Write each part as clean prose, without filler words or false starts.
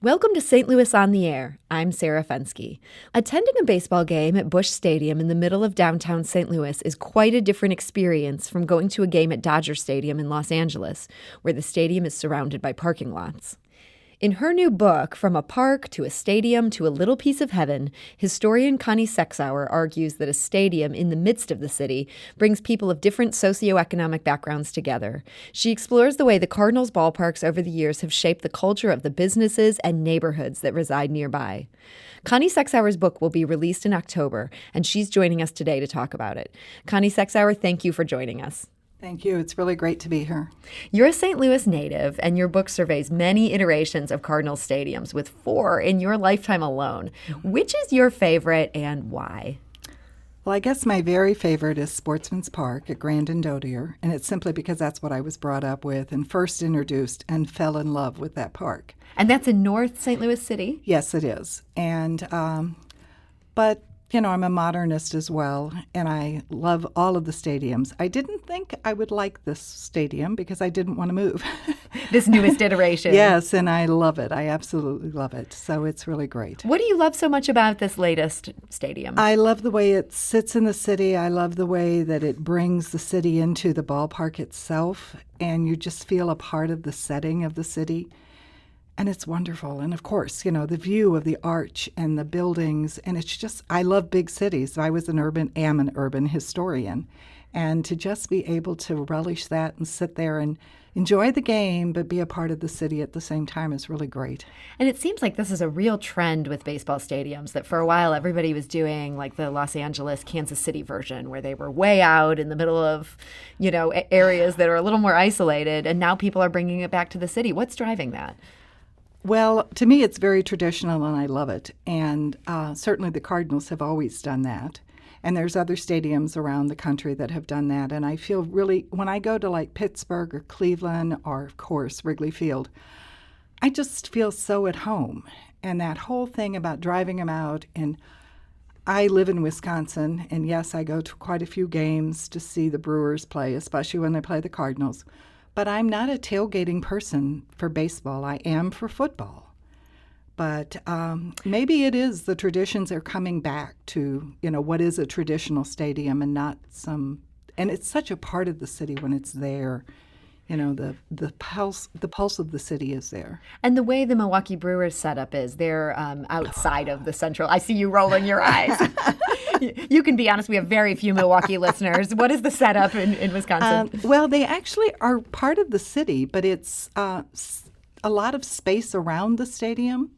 Welcome to St. Louis on the Air. I'm Sarah Fenske. Attending a baseball game at Busch Stadium in the middle of downtown St. Louis is quite a different experience from going to a game at Dodger Stadium in Los Angeles, where the stadium is surrounded by parking lots. In her new book, From a Park to a Stadium to a Little Piece of Heaven, historian Connie Sexauer argues that a stadium in the midst of the city brings people of different socioeconomic backgrounds together. She explores the way the Cardinals ballparks over the years have shaped the culture of the businesses and neighborhoods that reside nearby. Connie Sexauer's book will be released in October, and she's joining us today to talk about it. Connie Sexauer, thank you for joining us. Thank you. It's really great to be here. You're a St. Louis native, and your book surveys many iterations of Cardinals stadiums, with 4 in your lifetime alone. Which is your favorite and why? Well, I guess my very favorite is Sportsman's Park at Grandin Dodier, and it's simply because that's what I was brought up with and first introduced and fell in love with that park. And that's in North St. Louis City? Yes, it is. And, but you know, I'm a modernist as well, and I love all of the stadiums. I didn't think I would like this stadium because I didn't want to move. This newest iteration. Yes, and I love it. I absolutely love it. So it's really great. What do you love so much about this latest stadium? I love the way it sits in the city. I love the way that it brings the city into the ballpark itself, and you just feel a part of the setting of the city. And it's wonderful. And of course, you know, the view of the arch and the buildings. And it's just, I love big cities. I am an urban historian. And to just be able to relish that and sit there and enjoy the game, but be a part of the city at the same time is really great. And it seems like this is a real trend with baseball stadiums, that for a while everybody was doing like the Los Angeles, Kansas City version, where they were way out in the middle of, you know, areas that are a little more isolated. And now people are bringing it back to the city. What's driving that? Well, to me, it's very traditional, and I love it. And certainly the Cardinals have always done that. And there's other stadiums around the country that have done that. And I feel really, when I go to like Pittsburgh or Cleveland or, of course, Wrigley Field, I just feel so at home. And that whole thing about driving them out. And I live in Wisconsin, and yes, I go to quite a few games to see the Brewers play, especially when they play the Cardinals. But I'm not a tailgating person for baseball. I am for football. But maybe it is the traditions are coming back to, you know, what is a traditional stadium and not some, and it's such a part of the city when it's there. You know, the pulse of the city is there. And the way the Milwaukee Brewers setup is, they're outside of the central. I see you rolling your eyes. You can be honest, we have very few Milwaukee listeners. What is the setup in Wisconsin? Well, they actually are part of the city, but it's a lot of space around the stadium.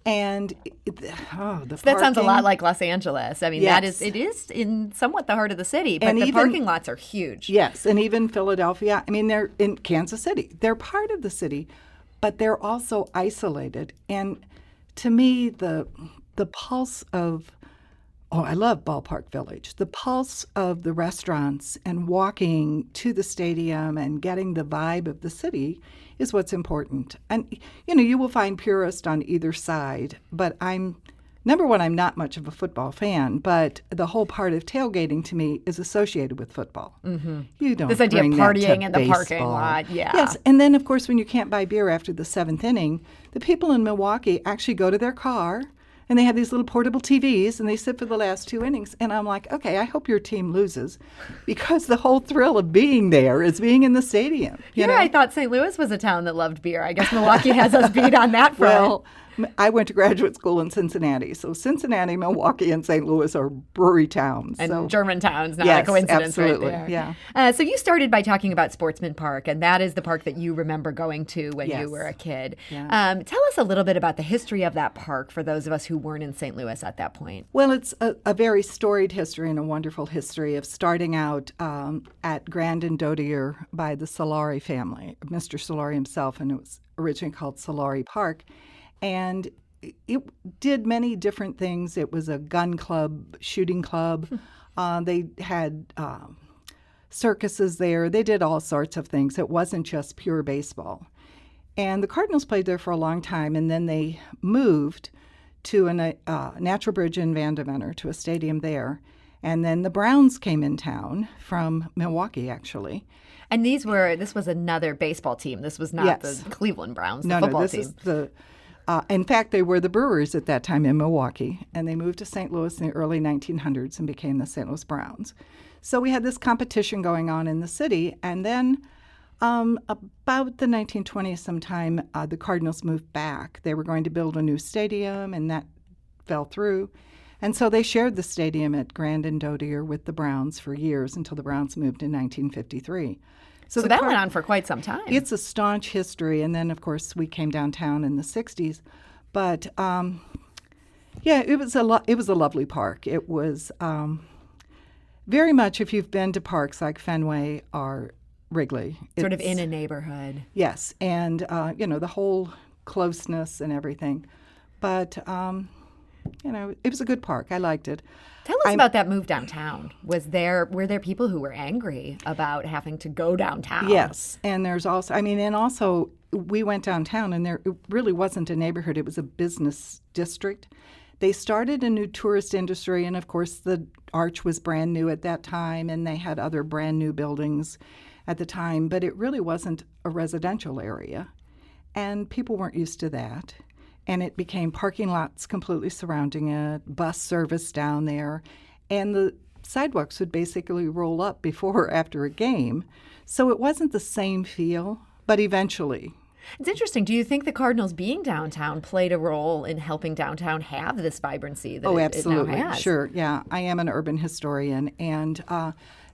And so that sounds a lot like Los Angeles. I mean, yes. it is in somewhat the heart of the city, but and the parking lots are huge. Yes, and even Philadelphia. I mean, they're in Kansas City. They're part of the city, but they're also isolated. And to me, the pulse of I love Ballpark Village. The pulse of the restaurants and walking to the stadium and getting the vibe of the city is what's important. And, you know, you will find purists on either side, but number one, I'm not much of a football fan, but the whole part of tailgating to me is associated with football. Mm-hmm. You don't this idea of bring partying that in to the parking baseball. lot, yeah. Yes, and then, of course, when you can't buy beer after the 7th inning, the people in Milwaukee actually go to their car, and they have these little portable TVs, and they sit for the last 2 innings. And I'm like, okay, I hope your team loses, because the whole thrill of being there is being in the stadium. You know? I thought St. Louis was a town that loved beer. I guess Milwaukee has us beat on that front. Well, I went to graduate school in Cincinnati. So Cincinnati, Milwaukee, and St. Louis are brewery towns. And German towns, not yes, a coincidence absolutely. right there. Yeah. So you started by talking about Sportsman Park, and that is the park that you remember going to when you were a kid. Yeah. Tell us a little bit about the history of that park for those of us who weren't in St. Louis at that point. Well, it's a very storied history and a wonderful history of starting out at Grandin Dodier by the Solari family, Mr. Solari himself, and it was originally called Solari Park. And it did many different things. It was a gun club, shooting club. They had circuses there. They did all sorts of things. It wasn't just pure baseball. And the Cardinals played there for a long time, and then they moved to a Natural Bridge in Vandeventer, to a stadium there. And then the Browns came in town from Milwaukee, actually. And this was another baseball team. This was not the Cleveland Browns, the football team. Is the In fact, they were the Brewers at that time in Milwaukee, and they moved to St. Louis in the early 1900s and became the St. Louis Browns. So we had this competition going on in the city, and then about the 1920s sometime, the Cardinals moved back. They were going to build a new stadium, and that fell through. And so they shared the stadium at Grand and Dodier with the Browns for years until the Browns moved in 1953. So that went on for quite some time. It's a staunch history. And then, of course, we came downtown in the 60s. But, it was a lovely park. It was very much, if you've been to parks like Fenway or Wrigley. Sort of in a neighborhood. Yes. And, the whole closeness and everything. But, it was a good park. I liked it. Tell us about that move downtown. Were there people who were angry about having to go downtown? Yes, and there's also, we went downtown, and it really wasn't a neighborhood. It was a business district. They started a new tourist industry, and of course the Arch was brand new at that time, and they had other brand new buildings at the time, but it really wasn't a residential area, and people weren't used to that. And it became parking lots completely surrounding it, bus service down there, and the sidewalks would basically roll up before or after a game. So it wasn't the same feel, but eventually. It's interesting. Do you think the Cardinals being downtown played a role in helping downtown have this vibrancy that absolutely. It now has? Sure, yeah. I am an urban historian, and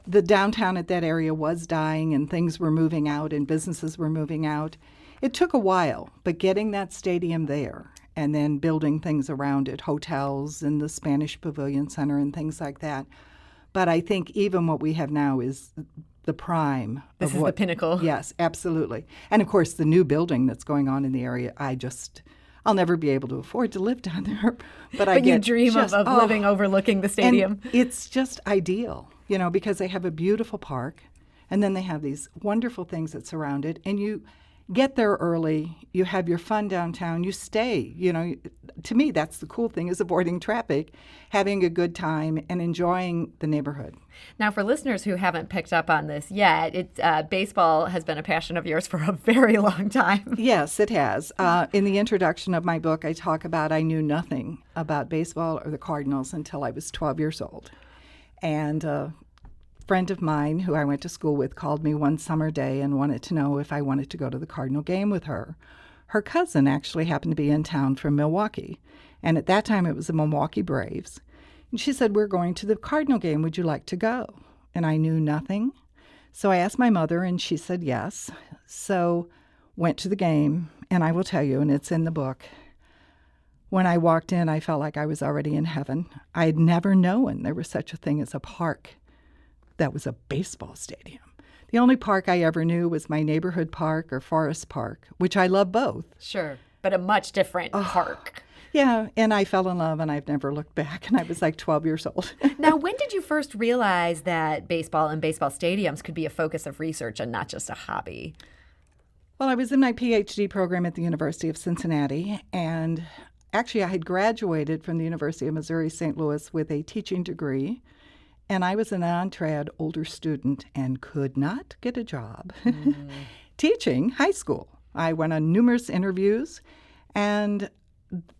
the downtown at that area was dying, and things were moving out, and businesses were moving out. It took a while, but getting that stadium there and then building things around it, hotels and the Spanish Pavilion Center and things like that. But I think even what we have now is the prime. This is the pinnacle. Yes, absolutely. And, of course, the new building that's going on in the area, I'll never be able to afford to live down there. But you dream of living overlooking the stadium. And it's just ideal, because they have a beautiful park, and then they have these wonderful things that surround it, and you get there early, you have your fun downtown, you stay. To me, that's the cool thing, is avoiding traffic, having a good time, and enjoying the neighborhood. Now, for listeners who haven't picked up on this yet, baseball has been a passion of yours for a very long time. Yes, it has. In the introduction of my book, I talk about I knew nothing about baseball or the Cardinals until I was 12 years old. And friend of mine who I went to school with called me one summer day and wanted to know if I wanted to go to the Cardinal game with her. Her cousin actually happened to be in town from Milwaukee, and at that time it was the Milwaukee Braves. And she said, "We're going to the Cardinal game. Would you like to go?" And I knew nothing. So I asked my mother, and she said yes. So went to the game, and I will tell you, and it's in the book, when I walked in, I felt like I was already in heaven. I had never known there was such a thing as a park that was a baseball stadium. The only park I ever knew was my neighborhood park or Forest Park, which I love both. Sure, but a much different park. Yeah, and I fell in love, and I've never looked back, and I was like 12 years old. Now, when did you first realize that baseball and baseball stadiums could be a focus of research and not just a hobby? Well, I was in my PhD program at the University of Cincinnati, and actually I had graduated from the University of Missouri St. Louis with a teaching degree. And I was a non-trad older student and could not get a job teaching high school. I went on numerous interviews, and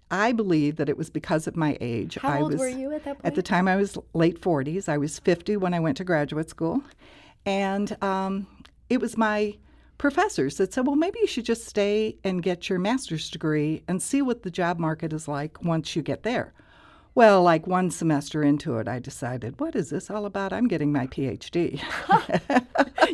I believe that it was because of my age. How old were you at that point? At the time, I was late 40s. I was 50 when I went to graduate school. And it was my professors that said, well, maybe you should just stay and get your master's degree and see what the job market is like once you get there. Well, like one semester into it, I decided, what is this all about? I'm getting my PhD.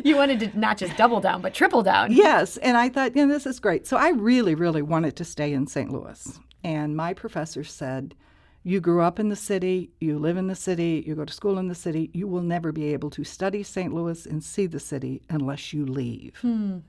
You wanted to not just double down, but triple down. Yes, and I thought, this is great. So I really, really wanted to stay in St. Louis. And my professor said, you grew up in the city, you live in the city, you go to school in the city, you will never be able to study St. Louis and see the city unless you leave. And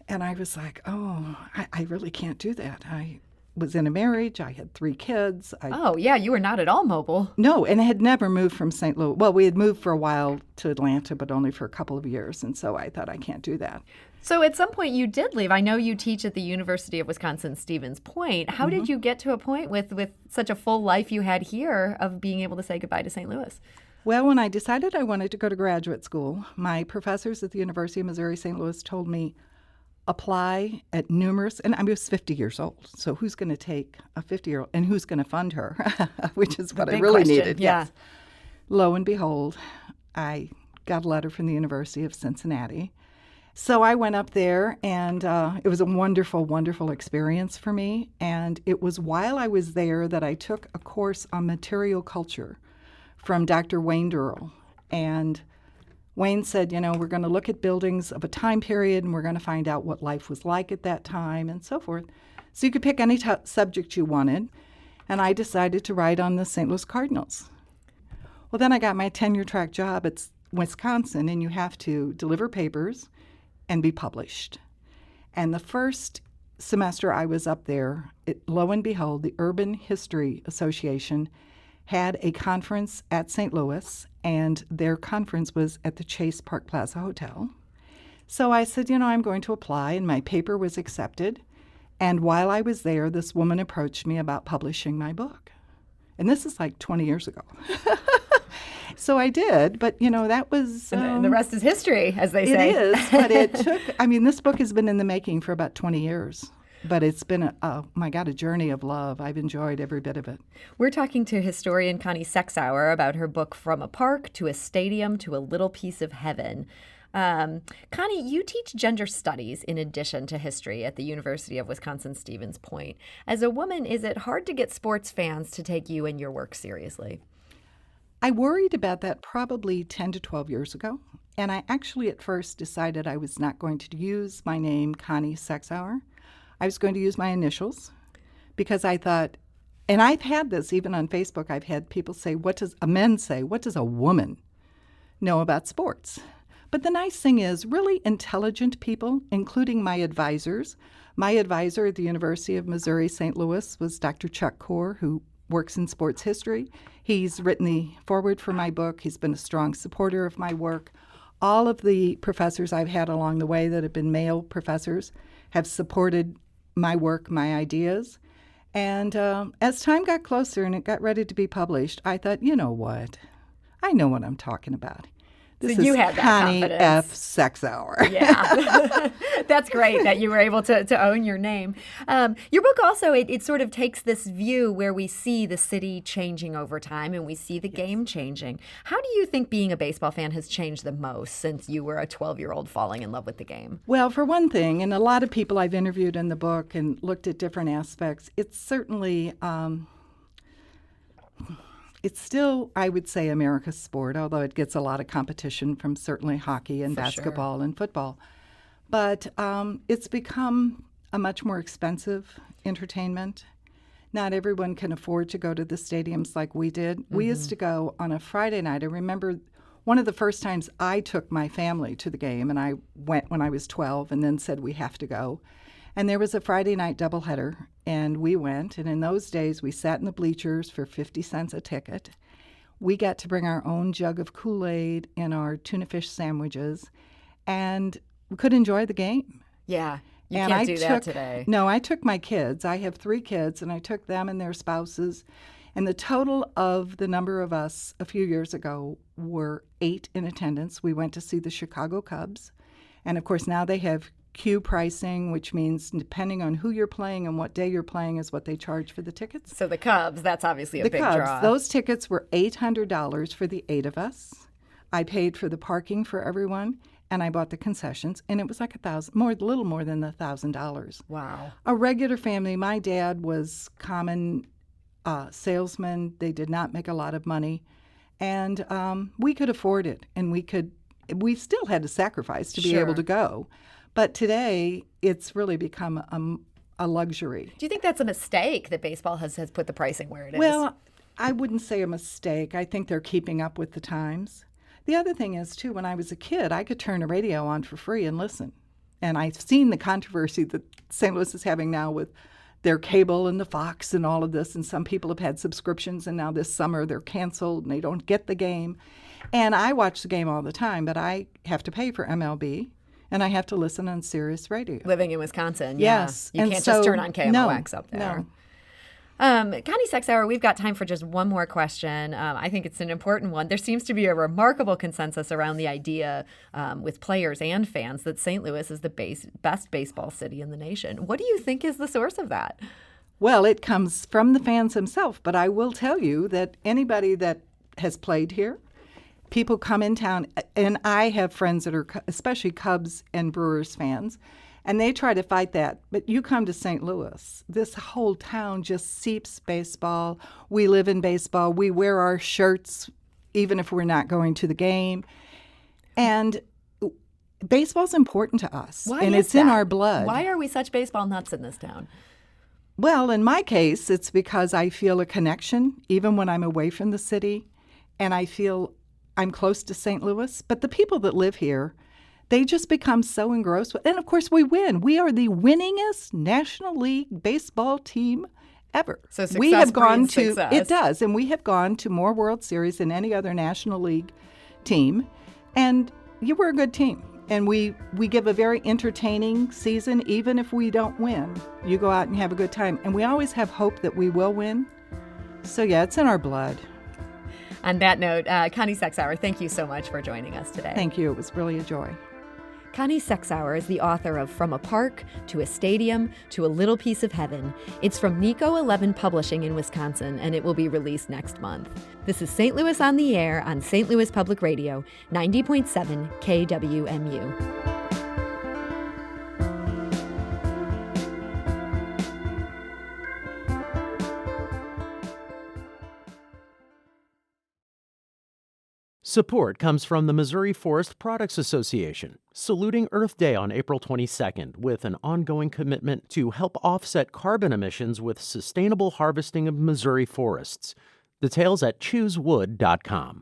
I was like, I really can't do that. I was in a marriage. I had 3 kids. You were not at all mobile. No, and I had never moved from St. Louis. Well, we had moved for a while to Atlanta, but only for a couple of years, and so I thought, I can't do that. So at some point you did leave. I know you teach at the University of Wisconsin-Stevens Point. How did you get to a point with such a full life you had here of being able to say goodbye to St. Louis? Well, when I decided I wanted to go to graduate school, my professors at the University of Missouri St. Louis told me, apply at numerous, and I was 50 years old, so who's going to take a 50-year-old, and who's going to fund her, which is what I really needed. Yeah. Yes. Lo and behold, I got a letter from the University of Cincinnati. So I went up there, and it was a wonderful, wonderful experience for me. And it was while I was there that I took a course on material culture from Dr. Wayne Durrell. And Wayne said, we're going to look at buildings of a time period, and we're going to find out what life was like at that time and so forth. So you could pick any subject you wanted. And I decided to write on the St. Louis Cardinals. Well, then I got my tenure-track job at Wisconsin, and you have to deliver papers and be published. And the first semester I was up there, lo and behold, the Urban History Association had a conference at St. Louis, and their conference was at the Chase Park Plaza Hotel. So I said, I'm going to apply, and my paper was accepted. And while I was there, this woman approached me about publishing my book. And this is like 20 years ago. So I did, but, that was... and the rest is history, as they say. It is, but it took... this book has been in the making for about 20 years. But it's been, a journey of love. I've enjoyed every bit of it. We're talking to historian Connie Sexauer about her book From a Park to a Stadium to a Little Piece of Heaven. Connie, you teach gender studies in addition to history at the University of Wisconsin-Stevens Point. As a woman, is it hard to get sports fans to take you and your work seriously? I worried about that probably 10 to 12 years ago, and I actually at first decided I was not going to use my name, Connie Sexauer. I was going to use my initials because I thought, and I've had this even on Facebook, I've had people say, what does a woman know about sports? But the nice thing is, really intelligent people, including my advisors. My advisor at the University of Missouri St. Louis was Dr. Chuck Core, who works in sports history. He's written the foreword for my book. He's been a strong supporter of my work. All of the professors I've had along the way that have been male professors have supported my work, my ideas. And as time got closer and it got ready to be published, I thought, you know what? I know what I'm talking about. This so you is had that Connie confidence. F. Sexauer. Yeah. That's great that you were able to own your name. Your book also, it sort of takes this view where we see the city changing over time and we see the game changing. How do you think being a baseball fan has changed the most since you were a 12-year-old falling in love with the game? Well, for one thing, and a lot of people I've interviewed in the book and looked at different aspects, it's certainly... It's still, I would say, America's sport, although it gets a lot of competition from certainly hockey and basketball and football. But it's become a much more expensive entertainment. Not everyone can afford to go to the stadiums like we did. Mm-hmm. We used to go on a Friday night. I remember one of the first times I took my family to the game, and I went when I was 12 and then said, we have to go. And there was a Friday night doubleheader, and we went. And in those days, we sat in the bleachers for 50 cents a ticket. We got to bring our own jug of Kool-Aid and our tuna fish sandwiches, and we could enjoy the game. Yeah, you can't do that today. No, I took my kids. I have 3 kids, and I took them and their spouses. And the total of the number of us a few years ago were 8 in attendance. We went to see the Chicago Cubs. And, of course, now they have queue pricing, which means depending on who you're playing and what day you're playing is what they charge for the tickets. So the Cubs, that's obviously a big draw. Those tickets were $800 for the 8 of us. I paid for the parking for everyone, and I bought the concessions, and it was like a little more than $1,000. Wow. A regular family. My dad was common salesman. They did not make a lot of money, and we could afford it, and we still had to sacrifice to be able to go. But today, it's really become a luxury. Do you think that's a mistake that baseball has put the pricing where it is? Well, I wouldn't say a mistake. I think they're keeping up with the times. The other thing is, too, when I was a kid, I could turn a radio on for free and listen. And I've seen the controversy that St. Louis is having now with their cable and the Fox and all of this. And some people have had subscriptions, and now this summer they're canceled and they don't get the game. And I watch the game all the time, but I have to pay for MLB. And I have to listen on Sirius Radio. Living in Wisconsin, yes. You can't just turn on KMOX up there. No. Connie Sexauer, we've got time for just one more question. I think it's an important one. There seems to be a remarkable consensus around the idea with players and fans that St. Louis is the best baseball city in the nation. What do you think is the source of that? Well, it comes from the fans themselves, but I will tell you that anybody that has played here, people come in town, and I have friends that are especially Cubs and Brewers fans, and they try to fight that. But you come to St. Louis, this whole town just seeps baseball. We live in baseball. We wear our shirts even if we're not going to the game. And baseball's important to us, and it's in our blood. Why are we such baseball nuts in this town? Well, in my case, it's because I feel a connection even when I'm away from the city, and I feel I'm close to St. Louis. But the people that live here, they just become so engrossed with, and of course we win. We are the winningest National League baseball team ever. So success we have gone breeds to success. It does, and we have gone to more World Series than any other National League team, and we're a good team. And we give a very entertaining season, even if we don't win. You go out and have a good time, and we always have hope that we will win. So yeah, it's in our blood. On that note, Connie Sexauer, thank you so much for joining us today. Thank you. It was really a joy. Connie Sexauer is the author of From a Park to a Stadium to a Little Piece of Heaven. It's from Nico 11 Publishing in Wisconsin, and it will be released next month. This is St. Louis on the Air on St. Louis Public Radio, 90.7 KWMU. Support comes from the Missouri Forest Products Association, saluting Earth Day on April 22nd with an ongoing commitment to help offset carbon emissions with sustainable harvesting of Missouri forests. Details at choosewood.com.